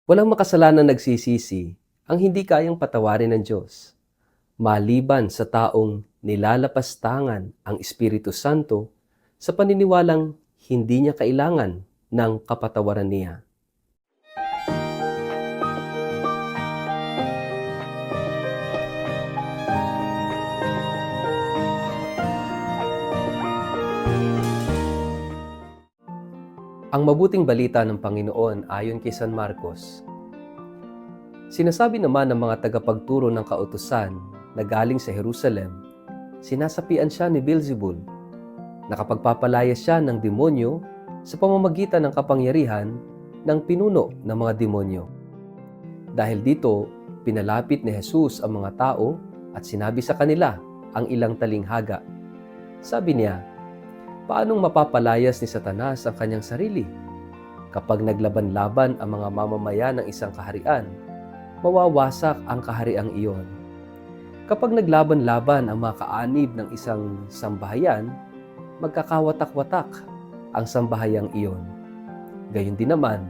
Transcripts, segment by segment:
Walang makasalanan nagsisisi ang hindi kayang patawarin ng Diyos, maliban sa taong nilalapastangan ang Espiritu Santo sa paniniwalang hindi niya kailangan ng kapatawaran niya. Ang mabuting balita ng Panginoon ayon kay San Marcos. Sinasabi naman ng mga tagapagturo ng kautusan na galing sa Jerusalem, sinasapian siya ni Beelzebul, nakapagpapalaya siya ng demonyo sa pamamagitan ng kapangyarihan ng pinuno ng mga demonyo. Dahil dito, pinalapit ni Jesus ang mga tao at sinabi sa kanila ang ilang talinghaga. Sabi niya, paanong mapapalayas ni Satanas ang kanyang sarili? Kapag naglaban-laban ang mga mamamayan ng isang kaharian, mawawasak ang kahariang iyon. Kapag naglaban-laban ang mga kaanib ng isang sambahayan, magkakawatak-watak ang sambahayang iyon. Gayon din naman,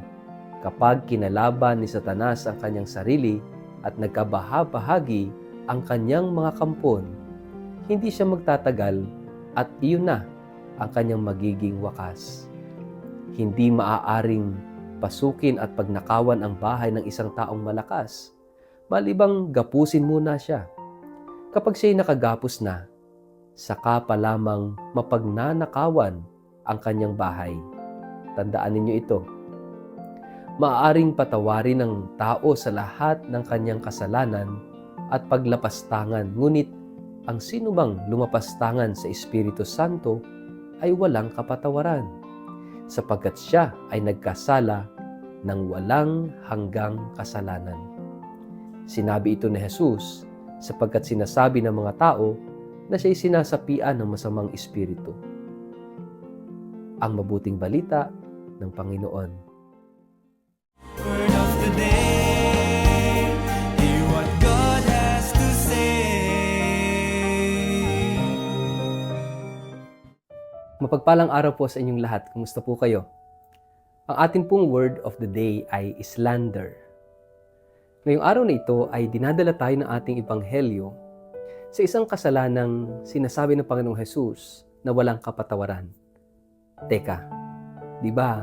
kapag kinalaban ni Satanas ang kanyang sarili at nagkabahabahagi ang kanyang mga kampon, hindi siya magtatagal at iyon na ang kanyang magiging wakas. Hindi maaaring pasukin at pagnakawan ang bahay ng isang taong malakas, malibang gapusin muna siya. Kapag siya'y nakagapos na, saka pa lamang mapagnanakawan ang kanyang bahay. Tandaan ninyo ito. Maaaring patawarin ng tao sa lahat ng kanyang kasalanan at paglapastangan, ngunit ang sinumang lumapastangan sa Espiritu Santo ay walang kapatawaran, sapagkat siya ay nagkasala ng walang hanggang kasalanan. Sinabi ito ni Jesus sapagkat sinasabi ng mga tao na siya'y sinasapian ng masamang espiritu. Ang mabuting balita ng Panginoon. Word of the day, hear what God has to say. Mapagpalang araw po sa inyong lahat. Kumusta po kayo? Ang ating pong word of the day ay slander. Ngayong araw na ito ay dinadala tayo ng ating ebanghelyo sa isang kasalanang sinasabi ng Panginoong Hesus na walang kapatawaran. Teka, di ba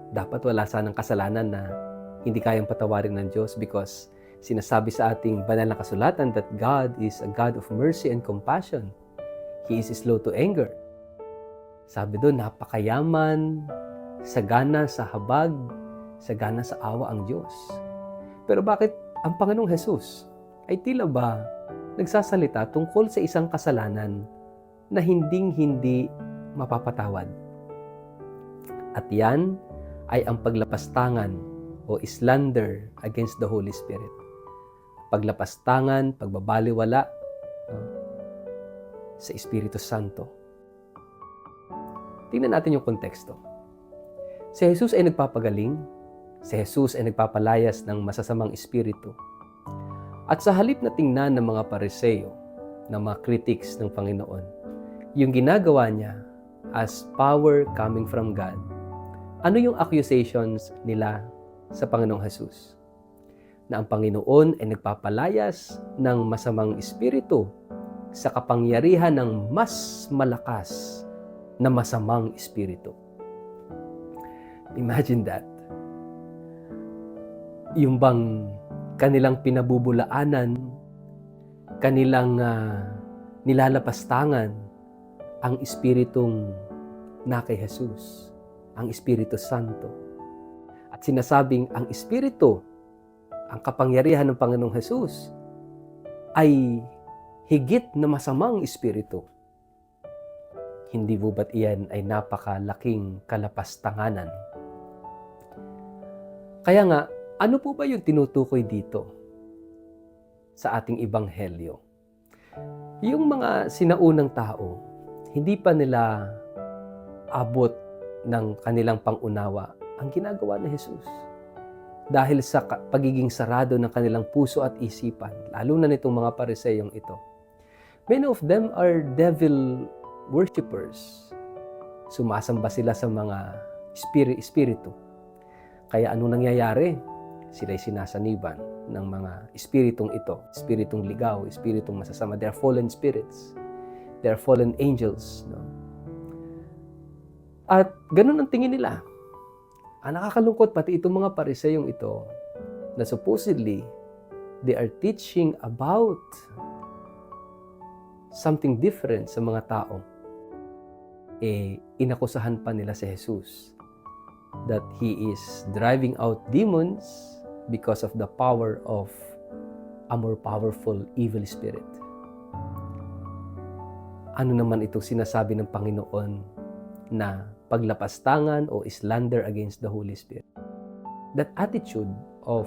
dapat wala sanang kasalanan na hindi kayang patawarin ng Diyos because sinasabi sa ating banal na kasulatan that God is a God of mercy and compassion. He is slow to anger. Sabi doon, napakayaman, sagana sa habag, sagana sa awa ang Diyos. Pero bakit ang Panginoong Hesus ay tila ba nagsasalita tungkol sa isang kasalanan na hinding-hindi mapapatawad? At yan ay ang paglapastangan o slander against the Holy Spirit. Paglapastangan, pagbabaliwala sa Espiritu Santo. Tingnan natin yung konteksto. Si Jesus ay nagpapagaling, si Jesus ay nagpapalayas ng masasamang espiritu. At sa halip na tingnan ng mga Pariseo, ng mga critics ng Panginoon, yung ginagawa niya as power coming from God, ano yung accusations nila sa Panginoong Jesus? Na ang Panginoon ay nagpapalayas ng masamang espiritu sa kapangyarihan ng mas malakas na masamang espiritu. Imagine that. Yung bang kanilang pinabubulaanan, kanilang nilalapastangan ang espiritong na kay Jesus, ang Espiritu Santo. At sinasabing ang Espiritu, ang kapangyarihan ng Panginoong Jesus, ay higit na masamang espiritu. Hindi mo ba't iyan ay napakalaking kalapastanganan? Kaya nga, ano po ba yung tinutukoy dito sa ating ebanghelyo? Yung mga sinaunang tao, hindi pa nila abot ng kanilang pangunawa ang ginagawa ni Jesus. Dahil sa pagiging sarado ng kanilang puso at isipan, lalo na nitong mga Pariseyong ito. Many of them are devil worshippers. Sumasamba sila sa mga espiritu. Kaya ano nangyayari? sila'y sinasaniban ng mga espiritong ito, espiritong ligaw, espiritong masasama. They are fallen spirits. They are fallen angels. No? At ganun ang tingin nila. Ang nakakalungkot, pati itong mga pariseyong ito, na supposedly, they are teaching about something different sa mga tao, inakusahan pa nila si Jesus that He is driving out demons because of the power of a more powerful evil spirit. Ano naman itong sinasabi ng Panginoon na paglapastangan o slander against the Holy Spirit? That attitude of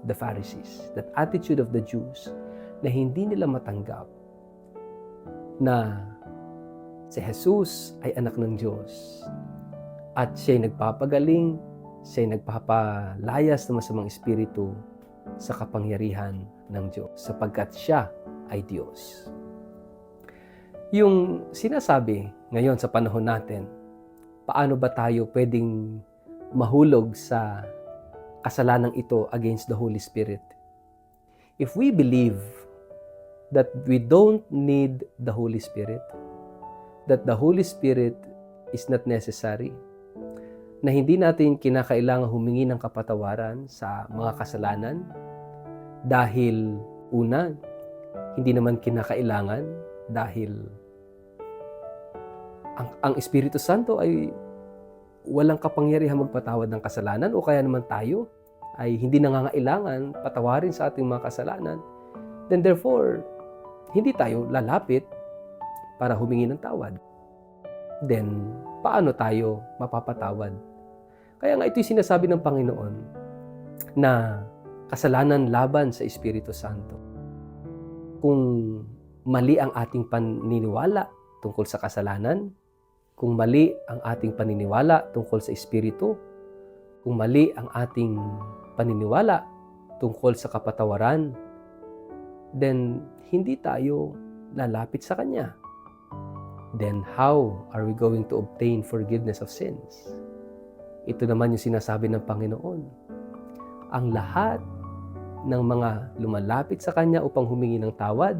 the Pharisees, that attitude of the Jews, na hindi nila matanggap na si Jesus ay anak ng Diyos at siya'y nagpapagaling, siya'y nagpapalayas ng masamang espiritu sa kapangyarihan ng Diyos sapagkat siya ay Diyos. Yung sinasabi ngayon sa panahon natin, paano ba tayo pwedeng mahulog sa kasalanang ito against the Holy Spirit? If we believe that we don't need the Holy Spirit, that the Holy Spirit is not necessary, na hindi natin kinakailangan humingi ng kapatawaran sa mga kasalanan dahil una, hindi naman kinakailangan dahil ang Espiritu Santo ay walang kapangyarihan magpatawad ng kasalanan o kaya naman tayo ay hindi nangangailangan patawarin sa ating mga kasalanan, then therefore, hindi tayo lalapit para humingi ng tawad. Then, paano tayo mapapatawad? Kaya nga ito'y sinasabi ng Panginoon na kasalanan laban sa Espiritu Santo. Kung mali ang ating paniniwala tungkol sa kasalanan, kung mali ang ating paniniwala tungkol sa Espiritu, kung mali ang ating paniniwala tungkol sa kapatawaran, then hindi tayo lalapit sa Kanya. Then how are we going to obtain forgiveness of sins? Ito naman yung sinasabi ng Panginoon. Ang lahat ng mga lumalapit sa Kanya upang humingi ng tawad,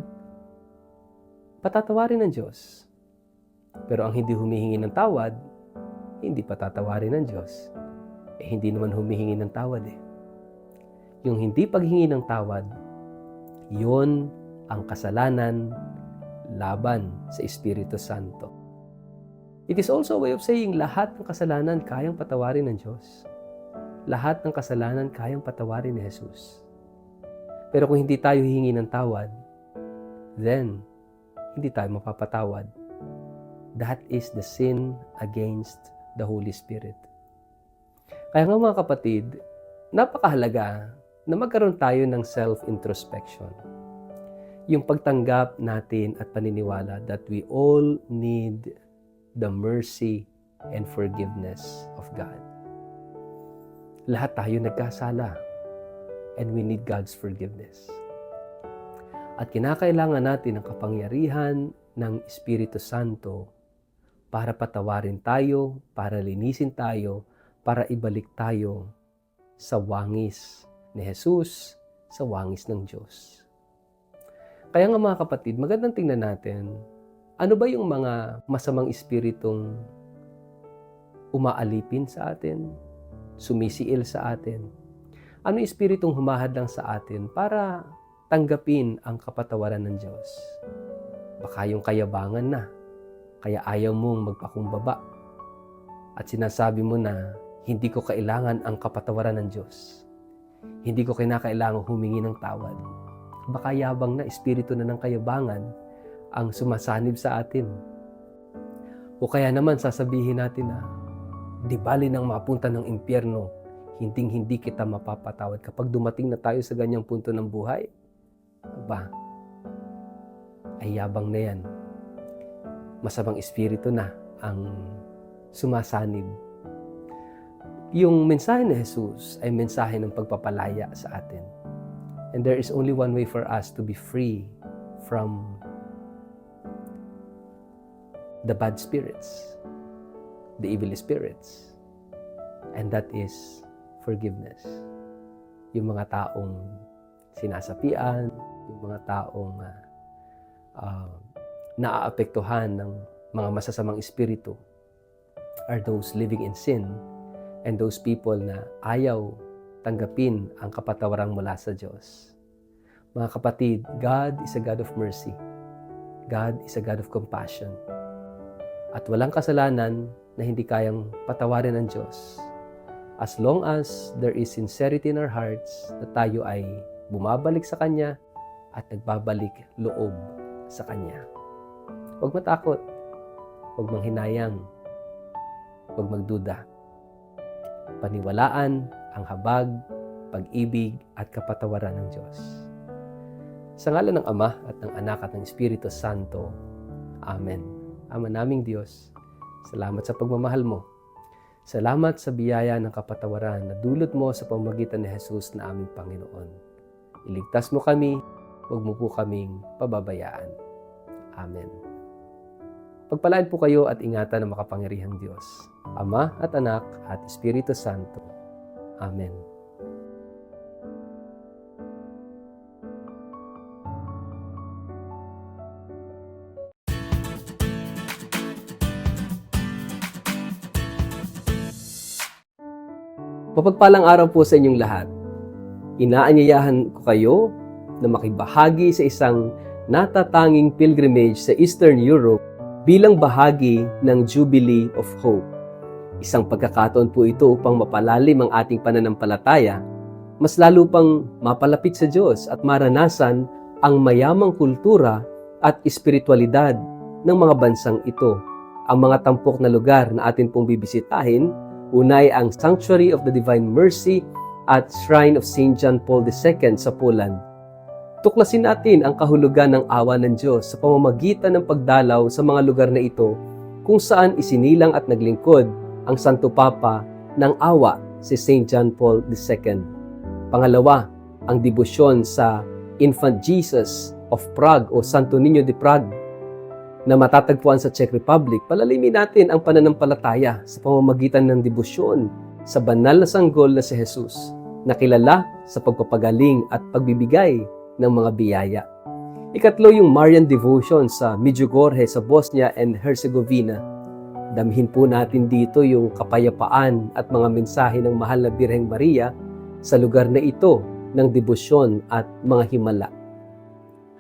patatawarin ng Diyos. Pero ang hindi humihingi ng tawad, hindi patatawarin ng Diyos. Hindi naman humihingi ng tawad eh. Yung hindi paghingi ng tawad, yon ang kasalanan laban sa Espiritu Santo. It is also a way of saying lahat ng kasalanan kayang patawarin ng Diyos. Lahat ng kasalanan kayang patawarin ni Jesus. Pero kung hindi tayo hihingi ng tawad, then hindi tayo mapapatawad. That is the sin against the Holy Spirit. Kaya nga mga kapatid, napakahalaga na magkaroon tayo ng self-introspection. Yung pagtanggap natin at paniniwala that we all need the mercy and forgiveness of God. Lahat tayo nagkasala and we need God's forgiveness. At kinakailangan natin ang kapangyarihan ng Espiritu Santo para patawarin tayo, para linisin tayo, para ibalik tayo sa wangis ni Jesus, sa wangis ng Diyos. Kaya nga mga kapatid, magandang tingnan natin, ano ba yung mga masamang espiritong umaalipin sa atin, sumisiil sa atin? Ano yung espiritong humahadlang sa atin para tanggapin ang kapatawaran ng Diyos? Baka yung kayabangan na, kaya ayaw mong magpakumbaba. At sinasabi mo na, hindi ko kailangan ang kapatawaran ng Diyos. Hindi ko kinakailangan humingi ng tawad. Baka yabang na, espiritu na ng kayabangan ang sumasanib sa atin. O kaya naman sasabihin natin na, di bali nang mapunta ng impyerno, hindi kita mapapatawad kapag dumating na tayo sa ganyang punto ng buhay. Aba, ay yabang na yan. Masamang espiritu na ang sumasanib. Yung mensahe ni Jesus ay mensahe ng pagpapalaya sa atin. And there is only one way for us to be free from the bad spirits, the evil spirits, and that is forgiveness. yung mga taong sinasapian, yung mga taong naaapektuhan ng mga masasamang espiritu are those living in sin and those people na ayaw tanggapin ang kapatawaran mula sa Diyos. Mga kapatid, God is a God of mercy. God is a God of compassion. At walang kasalanan na hindi kayang patawarin ng Diyos. As long as there is sincerity in our hearts na tayo ay bumabalik sa Kanya at nagbabalik loob sa Kanya. Huwag matakot. Huwag manghinayang. Huwag magduda. Paniwalaan ang habag, pag-ibig at kapatawaran ng Diyos. Sa ngalan ng Ama at ng Anak at ng Espiritu Santo. Amen. Ama naming Diyos, salamat sa pagmamahal mo. Salamat sa biyaya ng kapatawaran na dulot mo sa pamamagitan ni Jesus na aming Panginoon. Iligtas mo kami, huwag mo po kaming pababayaan. Amen. Pagpalaan po kayo at ingatan ng makapangyarihang Diyos, Ama at Anak at Espiritu Santo. Amen. Mapagpalang araw po sa inyong lahat. Inaanyayahan ko kayo na makibahagi sa isang natatanging pilgrimage sa Eastern Europe bilang bahagi ng Jubilee of Hope. Isang pagkakataon po ito upang mapalalim ang ating pananampalataya, mas lalo pang mapalapit sa Diyos at maranasan ang mayamang kultura at espiritualidad ng mga bansang ito. Ang mga tampok na lugar na atin pong bibisitahin, unay ang Sanctuary of the Divine Mercy at Shrine of St. John Paul II sa Poland. Tuklasin natin ang kahulugan ng awa ng Diyos sa pamamagitan ng pagdalaw sa mga lugar na ito kung saan isinilang at naglingkod ang Santo Papa ng awa si St. John Paul II. Pangalawa, ang debosyon sa Infant Jesus of Prague o Santo Niño de Prague na matatagpuan sa Czech Republic. Palalimin natin ang pananampalataya sa pamamagitan ng debosyon sa banal na sanggol na si Jesus, na kilala sa pagpapagaling at pagbibigay ng mga biyaya. Ikatlo, yung Marian devotion sa Medjugorje sa Bosnia and Herzegovina. Damhin po natin dito yung kapayapaan at mga mensahe ng mahal na Birheng Maria sa lugar na ito ng debosyon at mga himala.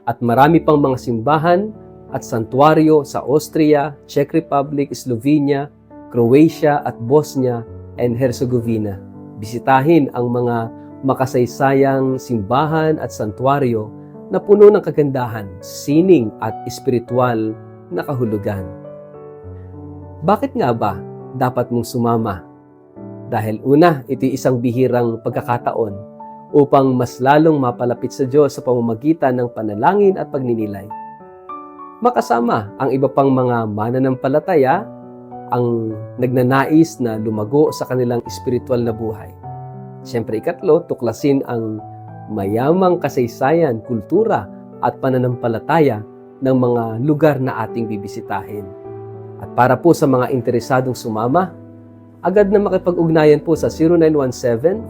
At marami pang mga simbahan at santuaryo sa Austria, Czech Republic, Slovenia, Croatia at Bosnia and Herzegovina. Bisitahin ang mga makasaysayang simbahan at santuaryo na puno ng kagandahan, sining at espiritual na kahulugan. Bakit nga ba dapat mong sumama? Dahil una, ito'y isang bihirang pagkakataon upang mas lalong mapalapit sa Diyos sa pamamagitan ng panalangin at pagninilay. Makasama ang iba pang mga mananampalataya ang nagnanais na lumago sa kanilang espiritual na buhay. Siyempre, ikatlo, tuklasin ang mayamang kasaysayan, kultura at pananampalataya ng mga lugar na ating bibisitahin. At para po sa mga interesadong sumama, agad na makipag-ugnayan po sa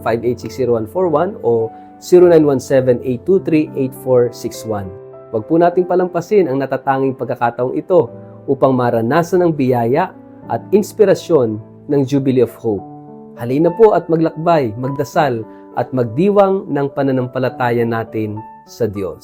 0917-5860141 o 0917-823-8461. Huwag po nating palampasin ang natatanging pagkakataong ito upang maranasan ang biyaya at inspirasyon ng Jubilee of Hope. Halina po at maglakbay, magdasal at magdiwang ng pananampalataya natin sa Diyos.